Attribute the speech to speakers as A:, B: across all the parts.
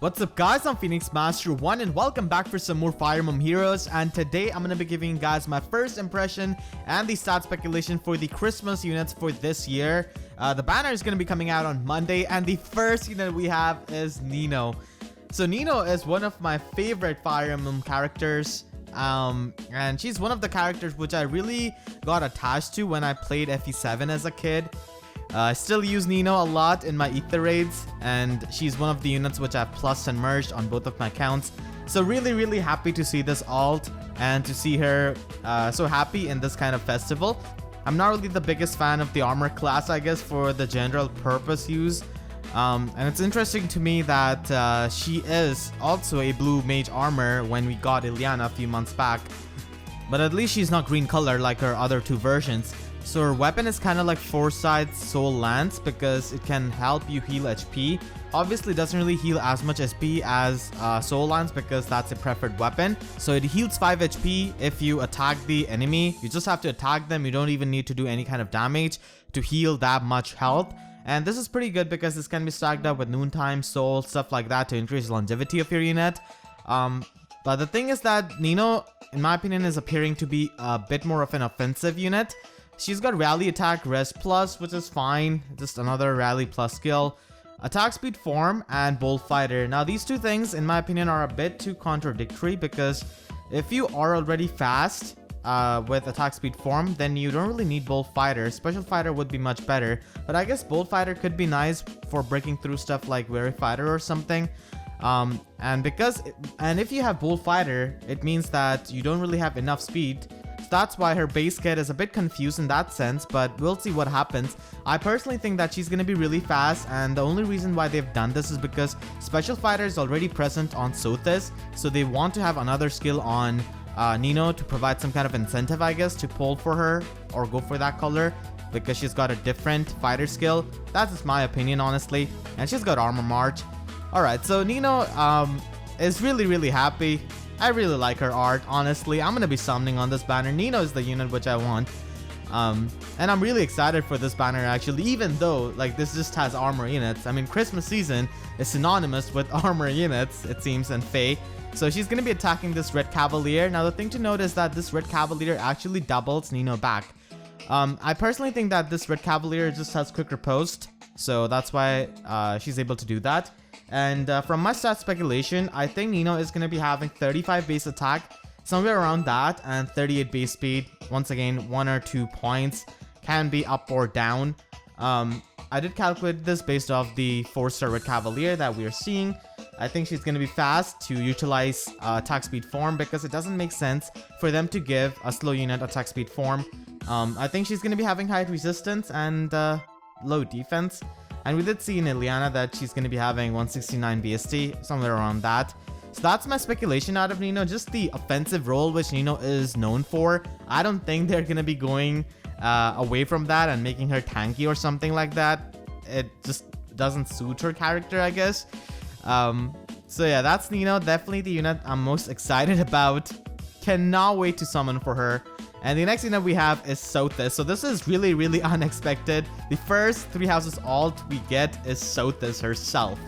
A: What's up guys, I'm Phoenix Master 1 and welcome back for some more Fire Emblem Heroes, and today I'm going to be giving you guys my first impression and the stat speculation for the Christmas units for this year. The banner is going to be coming out on Monday, and the first unit we have is Nino. So Nino is one of my favorite Fire Emblem characters, and she's one of the characters which I really got attached to when I played FE7 as a kid. I still use Nino a lot in my Ether raids, and she's one of the units which I've plussed and merged on both of my accounts. So really happy to see this alt and to see her so happy in this kind of festival. I'm not really the biggest fan of the armor class, I guess, for the general purpose use. And it's interesting to me that she is also a blue mage armor when we got Ileana a few months back. But at least she's not green color like her other two versions. So her weapon is kind of like Foresight Soul Lance because it can help you heal HP. Obviously it doesn't really heal as much HP as Soul Lance because that's a preferred weapon. So it heals 5 HP if you attack the enemy. You just have to attack them. You don't even need to do any kind of damage to heal that much health. And this is pretty good because this can be stacked up with Noontime, Soul, stuff like that to increase longevity of your unit. But the thing is that Nino, in my opinion, is appearing to be a bit more of an offensive unit. She's got Rally Attack Res Plus, which is fine, just another Rally Plus skill. Attack Speed Form and Bold Fighter. Now these two things, in my opinion, are a bit too contradictory because if you are already fast with Attack Speed Form, then you don't really need Bold Fighter. Special Fighter would be much better, but I guess Bold Fighter could be nice for breaking through stuff like Weary Fighter or something. And if you have Bold Fighter, it means that you don't really have enough speed. So that's why her base kit is a bit confused in that sense, but we'll see what happens. I personally think that she's going to be really fast, and the only reason why they've done this is because Special Fighter is already present on Sothis, so they want to have another skill on Nino to provide some kind of incentive, I guess, to pull for her or go for that color because she's got a different fighter skill. That's just my opinion, honestly, and she's got Armor March. Alright, so Nino is really happy. I really like her art, honestly. I'm gonna be summoning on this banner. Nino is the unit which I want. And I'm really excited for this banner actually, even though like this just has armor units. I mean, Christmas season is synonymous with armor units, it seems, and Fae. So she's gonna be attacking this Red Cavalier. Now the thing to note is that this Red Cavalier actually doubles Nino back. I personally think that this Red Cavalier just has quicker post, so that's why she's able to do that. And from my stat speculation, I think Nino is going to be having 35 base attack, somewhere around that, and 38 base speed. Once again, 1 or 2 points, can be up or down. I did calculate this based off the 4-star Red Cavalier that we are seeing. I think she's going to be fast to utilize attack speed form because it doesn't make sense for them to give a slow unit attack speed form. I think she's going to be having high resistance and low defense. And we did see in Ileana that she's going to be having 169 BST, somewhere around that. So that's my speculation out of Nino, just the offensive role which Nino is known for. I don't think they're going to be going away from that and making her tanky or something like that. It just doesn't suit her character, I guess. So yeah, that's Nino, definitely the unit I'm most excited about. Cannot wait to summon for her. And the next unit we have is Sothis. So this is really unexpected. The first 3 houses alt we get is Sothis herself.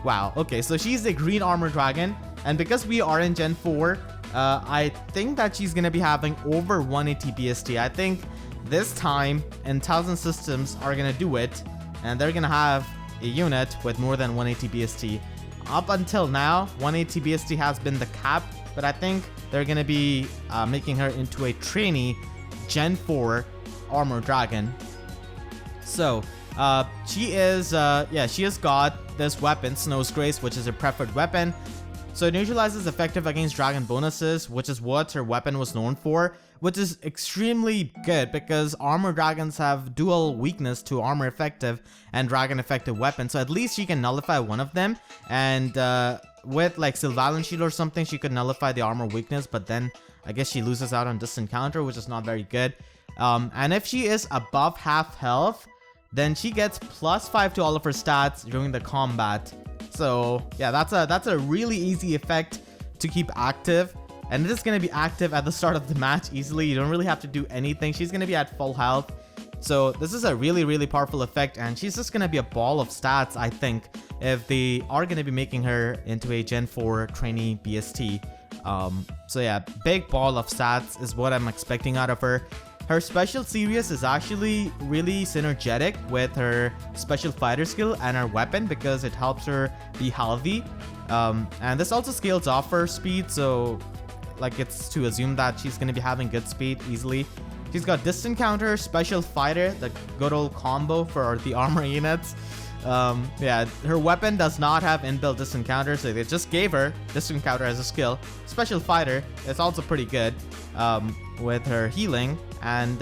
A: Wow, okay, so she's a green armor dragon. And because we are in Gen 4, I think that she's going to be having over 180 BST. I think this time, Intelligent Systems are going to do it. And they're going to have a unit with more than 180 BST. Up until now, 180 BST has been the cap. But I think they're going to be making her into a trainee Gen 4 armor dragon. So she has got this weapon, Snow's Grace, which is a preferred weapon. So it neutralizes effective against dragon bonuses, which is what her weapon was known for, which is extremely good because armor dragons have dual weakness to armor effective and dragon effective weapons. So at least she can nullify one of them, and with like Sylvalan Shield or something, she could nullify the armor weakness, but then I guess she loses out on distant counter, which is not very good. And if she is above half health, then she gets +5 to all of her stats during the combat. So yeah, that's a really easy effect to keep active, and it is going to be active at the start of the match easily. You don't really have to do anything. She's going to be at full health. So this is a really powerful effect, and she's just going to be a ball of stats, I think. if they are going to be making her into a Gen 4 trainee BST. So yeah, big ball of stats is what I'm expecting out of her. Her special series is actually really synergetic with her special fighter skill and her weapon because it helps her be healthy. And this also scales off her speed, so like it's to assume that she's going to be having good speed easily. She's got distant counter, special fighter, the good old combo for the armor units. Yeah, her weapon does not have inbuilt distant counter, so they just gave her distant counter as a skill. Special fighter is also pretty good with her healing, and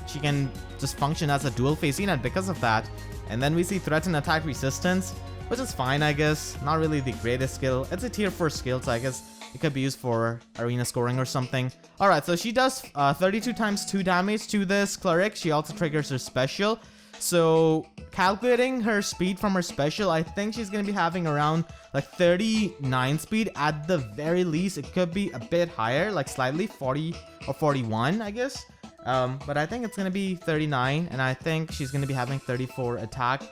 A: she can just function as a dual phase unit because of that. And then we see threat and attack resistance, which is fine, I guess. Not really the greatest skill. It's a tier 4 skill, so I guess it could be used for arena scoring or something. Alright, so she does 32 times 2 damage to this cleric. She also triggers her special. So calculating her speed from her special, I think she's going to be having around like 39 speed at the very least. It could be a bit higher, like slightly 40 or 41, I guess. But I think it's going to be 39, and I think she's going to be having 34 attack.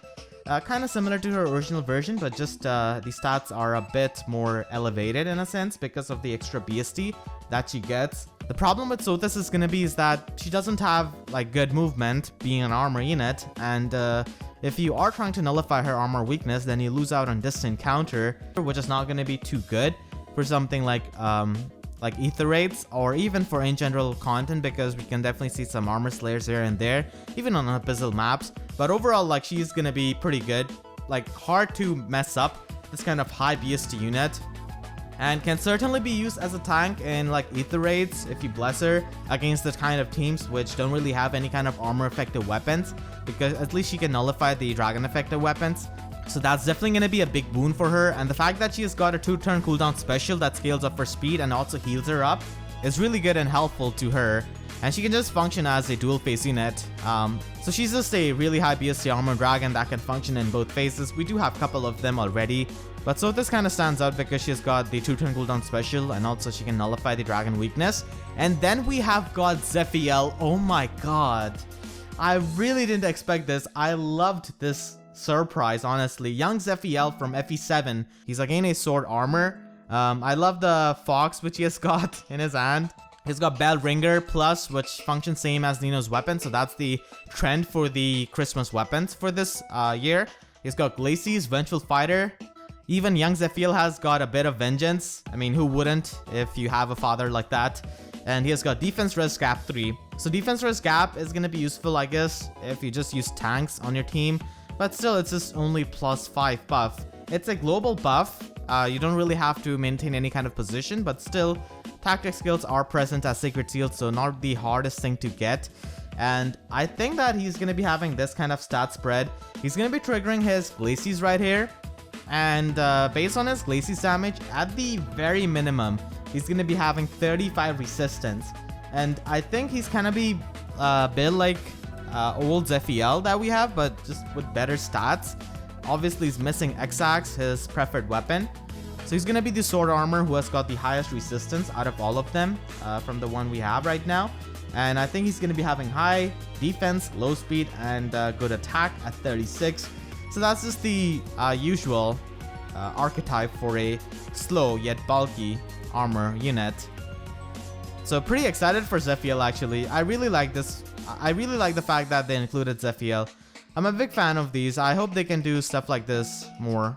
A: Kind of similar to her original version, but just the stats are a bit more elevated in a sense because of the extra BST that she gets. The problem with Sothis is going to be is that she doesn't have like good movement being an armor unit, and if you are trying to nullify her armor weakness, then you lose out on distant counter, which is not going to be too good for something like ether rates, or even for in general content, because we can definitely see some armor slayers here and there, even on abyssal maps. But overall, like, she's gonna be pretty good, like hard to mess up this kind of high BST unit, and can certainly be used as a tank in like ether raids if you bless her against the kind of teams which don't really have any kind of armor effective weapons, because at least she can nullify the dragon effective weapons. So that's definitely going to be a big boon for her, and the fact that she has got a 2-turn cooldown special that scales up for speed and also heals her up is really good and helpful to her, and she can just function as a dual phase unit. So she's just a really high BST armor dragon that can function in both phases. We do have a couple of them already, but so this kind of stands out because she's got the 2-turn cooldown special, and also she can nullify the dragon weakness. And then we have got Zephiel. Oh my god, I really didn't expect this. I loved this surprise, honestly. Young Zephiel from FE7. He's again a sword armor. I love the fox which he has got in his hand. He's got Bell Ringer Plus, which functions same as Nino's weapon, so that's the trend for the Christmas weapons for this year. He's got Glacies, Vengeful Fighter. Even young Zephiel has got a bit of vengeance. I mean, who wouldn't if you have a father like that? And he has got Defense Res Gap 3. So Defense Res Gap is going to be useful, I guess, if you just use tanks on your team. But still, it's just only +5 buff. It's a global buff. You don't really have to maintain any kind of position, but still, tactic skills are present as Sacred Seal, so not the hardest thing to get. And I think that he's going to be having this kind of stat spread. He's going to be triggering his Glacies right here. And based on his Glacies damage, at the very minimum, he's going to be having 35 resistance. And I think he's kind of be a bit like old Zephiel that we have, but just with better stats. Obviously, he's missing X-Axe, his preferred weapon. So he's going to be the sword armor who has got the highest resistance out of all of them from the one we have right now. And I think he's going to be having high defense, low speed, and good attack at 36. So that's just the usual archetype for a slow yet bulky armor unit. So pretty excited for Zephiel, actually. I really like this. I really like the fact that they included Zephiel. I'm a big fan of these. I hope they can do stuff like this more,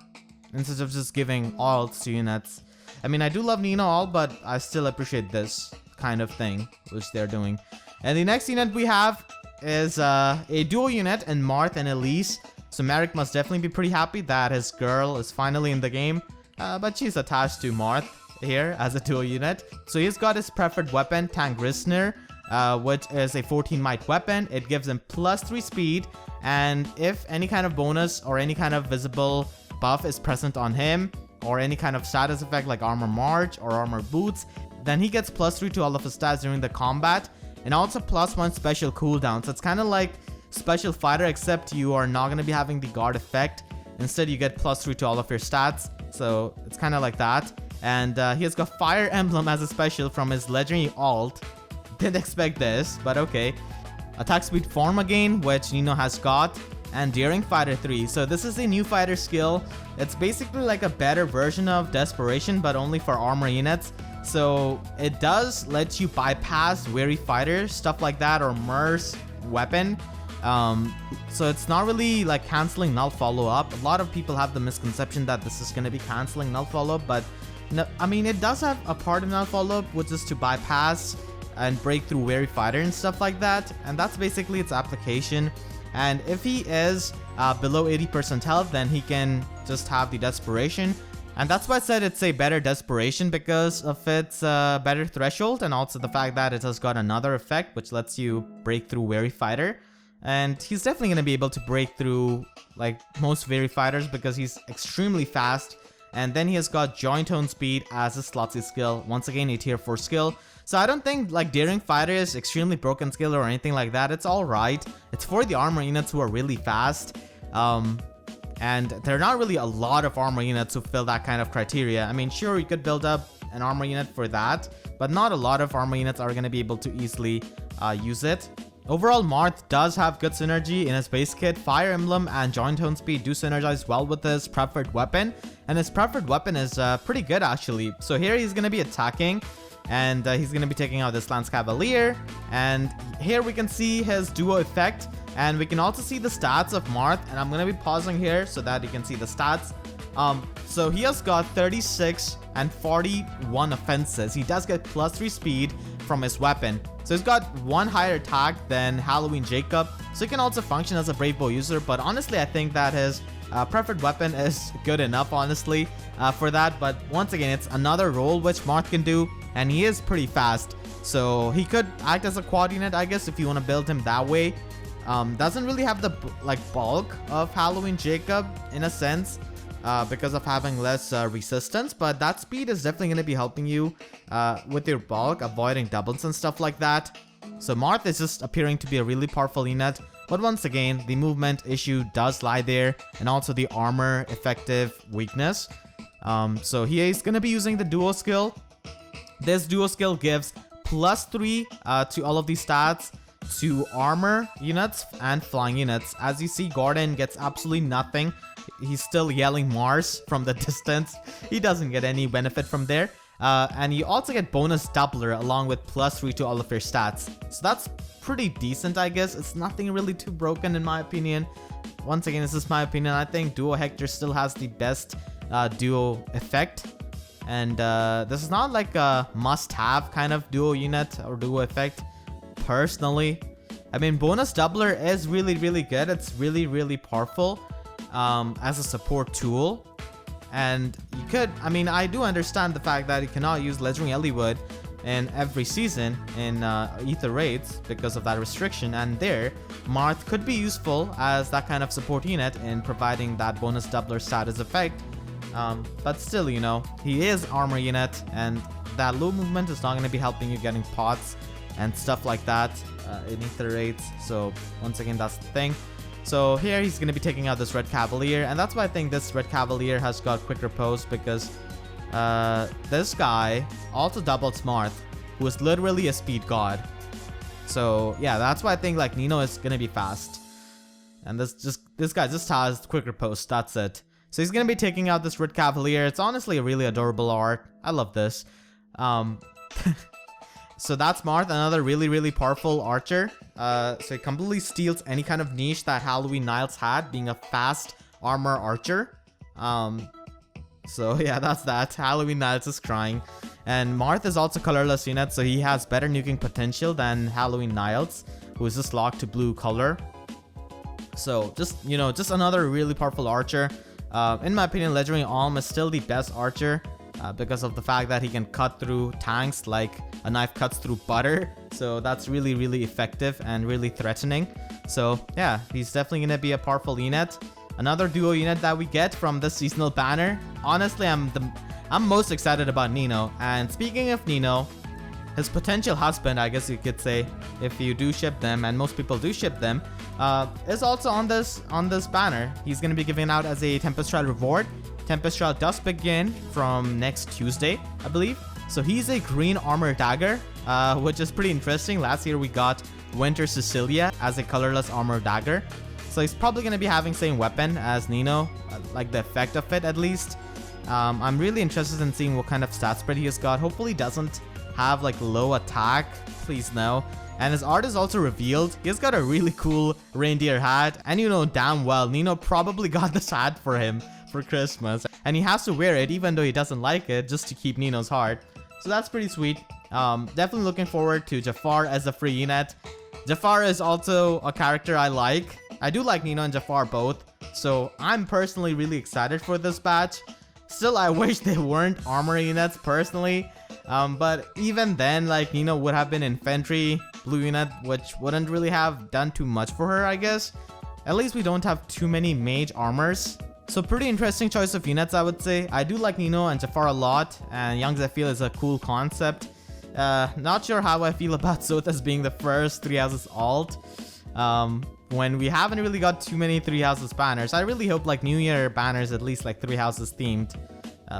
A: instead of just giving alts to units. I mean, I do love Nino all, but I still appreciate this kind of thing which they're doing. And the next unit we have is a duo unit in Marth and Elice. So Merrick must definitely be pretty happy that his girl is finally in the game, but she's attached to Marth here as a duo unit. So he's got his preferred weapon, Tank Gristner, which is a 14 might weapon. It gives him +3 speed, and if any kind of bonus or any kind of visible buff is present on him, or any kind of status effect like armor march or armor boots, then he gets +3 to all of his stats during the combat, and also +1 special cooldown. So it's kind of like special fighter, except you are not going to be having the guard effect. Instead, you get +3 to all of your stats. So it's kind of like that. And he has got Fire Emblem as a special from his legendary alt. Didn't expect this, but okay. Attack speed form again, which Nino has got. and Daring Fighter 3. So this is a new fighter skill. It's basically like a better version of Desperation, but only for armor units. So it does let you bypass Weary Fighter, stuff like that, or Mer's weapon. So it's not really like canceling null follow-up. A lot of people have the misconception that this is going to be canceling null follow-up, but no, I mean, it does have a part of null follow-up, which is to bypass and break through Weary Fighter and stuff like that. And that's basically its application. And if he is below 80% health, then he can just have the Desperation. And that's why I said it's a better Desperation, because of its better threshold, and also the fact that it has got another effect which lets you break through Weary Fighter. And he's definitely going to be able to break through like most Weary Fighters because he's extremely fast. And then he has got Joint Tone Speed as his Slotsy skill, once again a tier 4 skill. So I don't think like Daring Fighter is extremely broken skill or anything like that. It's alright. It's for the armor units who are really fast. And there are not really a lot of armor units who fill that kind of criteria. I mean, sure, you could build up an armor unit for that, but not a lot of armor units are going to be able to easily use it. Overall, Marth does have good synergy in his base kit. Fire Emblem and Joint Tone Speed do synergize well with his preferred weapon, and his preferred weapon is pretty good actually. So here he's going to be attacking, and he's going to be taking out this Lance Cavalier, and here we can see his duo effect, and we can also see the stats of Marth, and I'm going to be pausing here so that you can see the stats. So he has got 36 and 41 offenses. He does get +3 speed from his weapon. So he's got one higher attack than Halloween Jacob. So he can also function as a Brave Bow user. But honestly, I think that his preferred weapon is good enough, honestly, for that. But once again, it's another role which Marth can do. And he is pretty fast. So he could act as a quad unit, I guess, if you want to build him that way. Doesn't really have the bulk of Halloween Jacob in a sense. Because of having less resistance, but that speed is definitely going to be helping you with your bulk, avoiding doubles and stuff like that. So Marth is just appearing to be a really powerful unit, but once again, the movement issue does lie there, and also the armor effective weakness. So he is going to be using the duo skill. This duo skill gives +3 to all of these stats to armor units and flying units. As you see, Gordon gets absolutely nothing. He's still yelling Mars from the distance. He doesn't get any benefit from there. And you also get bonus doubler along with +3 to all of your stats. So that's pretty decent, I guess. It's nothing really too broken in my opinion. Once again, this is my opinion. I think Duo Hector still has the best duo effect. And this is not like a must-have kind of duo unit or duo effect, personally. I mean, bonus doubler is really, really good. It's really, really powerful as a support tool. And you could, I mean, I do understand the fact that you cannot use Legendary Eliwood in every season in Ether raids because of that restriction, and there Marth could be useful as that kind of support unit in providing that bonus doubler status effect. But still, you know, he is armor unit, and that low movement is not going to be helping you getting pots and stuff like that in Ether raids. So once again, that's the thing. So here he's going to be taking out this Red Cavalier, and that's why I think this Red Cavalier has got quicker post, because this guy also doubles Marth, who is literally a speed god. So yeah, that's why I think like Nino is going to be fast. And this guy just has quicker post, that's it. So he's going to be taking out this Red Cavalier. It's honestly a really adorable art. I love this. So that's Marth, another really, really powerful archer. So he completely steals any kind of niche that Halloween Niles had, being a fast armor archer. So yeah, that's that. Halloween Niles is crying. And Marth is also colorless unit, so he has better nuking potential than Halloween Niles, who is just locked to blue color. So just, you know, just another really powerful archer. In my opinion, Legendary Alm is still the best archer. Because of the fact that he can cut through tanks like a knife cuts through butter. So that's really, really effective and really threatening. So yeah, he's definitely going to be a powerful unit. Another duo unit that we get from this seasonal banner. Honestly, I'm most excited about Nino. And speaking of Nino, his potential husband, I guess you could say, if you do ship them, and most people do ship them, is also on this banner. He's going to be given out as a Tempest Trial reward. Tempest Trial does begin from next Tuesday, I believe. So he's a green armor dagger, which is pretty interesting. Last year we got Winter Cecilia as a colorless armor dagger. So he's probably going to be having same weapon as Nino, like the effect of it at least. I'm really interested in seeing what kind of stat spread he has got. Hopefully he doesn't have like low attack, please no. And his art is also revealed. He's got a really cool reindeer hat, and you know damn well Nino probably got this hat for him for Christmas, and he has to wear it even though he doesn't like it, just to keep Nino's heart. So that's pretty sweet. Definitely looking forward to Jafar as a free unit. Jafar is also a character I like. I do like Nino and Jafar both, so I'm personally really excited for this batch. Still, I wish they weren't armor units personally, but even then, like, Nino would have been infantry blue unit, which wouldn't really have done too much for her, I guess. At least we don't have too many mage armors. So pretty interesting choice of units, I would say. I do like Nino and Jafar a lot, and young Zephiel is a cool concept. Not sure how I feel about Sothis being the first 3 houses alt. When we haven't really got too many 3 houses banners. I really hope like New Year banners at least like 3 houses themed.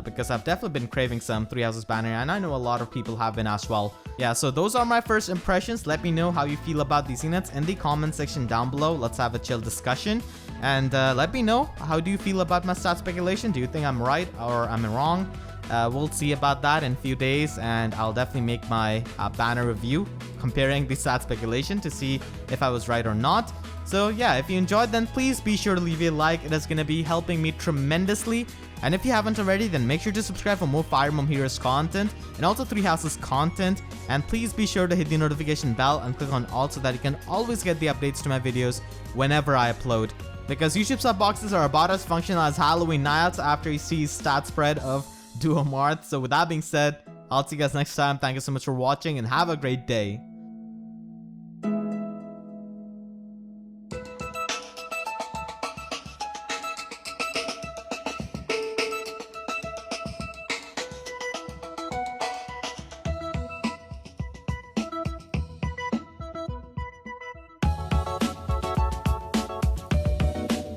A: Because I've definitely been craving some 3 houses banner, and I know a lot of people have been as well. Yeah, so those are my first impressions. Let me know how you feel about these units in the comment section down below. Let's have a chill discussion. And let me know, how do you feel about my stat speculation? Do you think I'm right or I'm wrong? We'll see about that in a few days, and I'll definitely make my banner review comparing the stat speculation to see if I was right or not. So yeah, if you enjoyed, then please be sure to leave a like. It is going to be helping me tremendously. And if you haven't already, then make sure to subscribe for more Fire Emblem Heroes content and also 3 houses content. And please be sure to hit the notification bell and click on all so that you can always get the updates to my videos whenever I upload. Because YouTube sub boxes are about as functional as Halloween nights after you see stat spread of Duo Marth. So with that being said, I'll see you guys next time. Thank you so much for watching and have a great day.